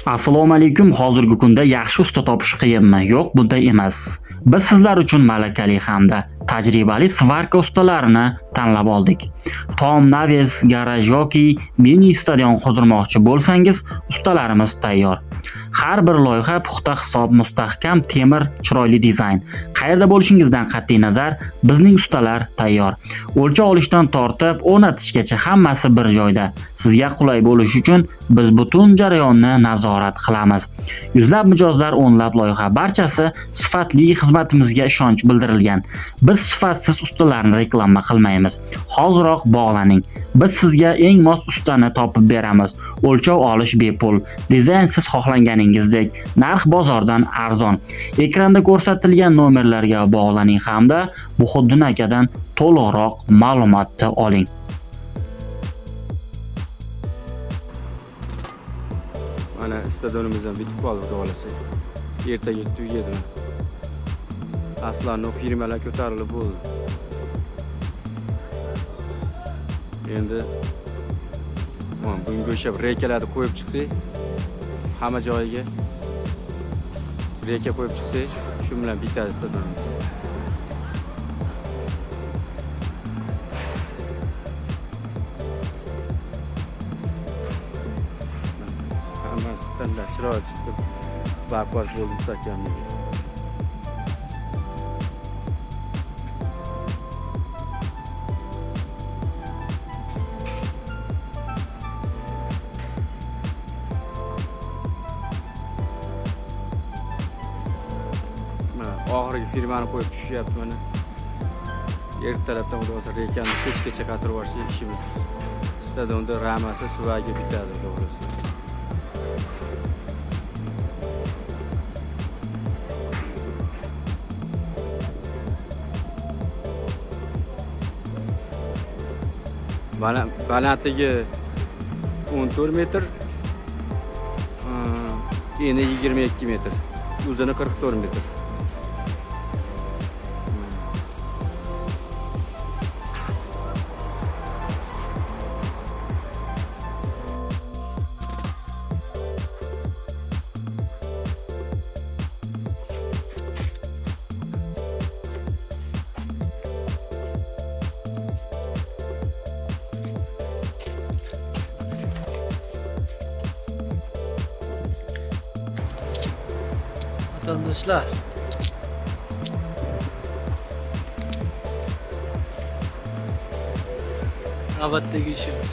Assalomu alaykum. Hozirgi kunda yaxshi usta topish qiyinmi? Yo'q, bunday emas. Biz sizlar uchun malakali hamda tajribali svarka ustalarini tanlab oldik. Tom Naves garaj yoki mini stadion qurmoqchi bo'lsangiz, ustalarimiz tayyor. Har bir loyiha puxta hisob, mustahkam temir, chiroyli dizayn. Qayerda bo'lishingizdan qat'iy nazar, bizning ustalar tayyor. O'lchov olishdan tortib, o'rnatishgacha hammasi bir joyda. Sizga qulay bo'lishi uchun biz butun jarayonni nazorat qilamiz. Yuzlab mijozlar, o'nlab loyiha, barchasi sifatli xizmatimizga ishonch bildirilgan. Biz sifatsiz ustalarni reklama qilmaymiz. Hoziroq bog'laning. Biz sizga eng mos ustani topib beramiz. O'lchov olish bepul. Dizayn siz xohlaganingizdek, narx bozordan arzon. Ekranda ko'rsatilgan nomerlarga bog'laning hamda Muhiddin akadan to'liqroq ma'lumotni oling. Mana stadionimizdan bitib qoldi, xudo xolasa. Ertaga tugaydi. Aslan firmalar ko'tarilib bo'ldi. Endi bunga o'sha rekalarni qo'yib chiqsak, hamma joyiga reka qo'yib chiqsak, shu bilan bitadi stadionimiz. Hammasidan chiroyli chiqib, barqaror bo'ldi mustahkamligi. Oxirgi firmani qo'yib tushyapti mana. Ertalabdan o'zi rekani kechgacha qatirib yuborsak ishimiz. Stadionda ramasi suvagi bitadi, to'g'risi. Balandligi 14 metr, eni 22 metr, uzuni 44 metr. Vatandaşlar, navbatdagi ishimiz.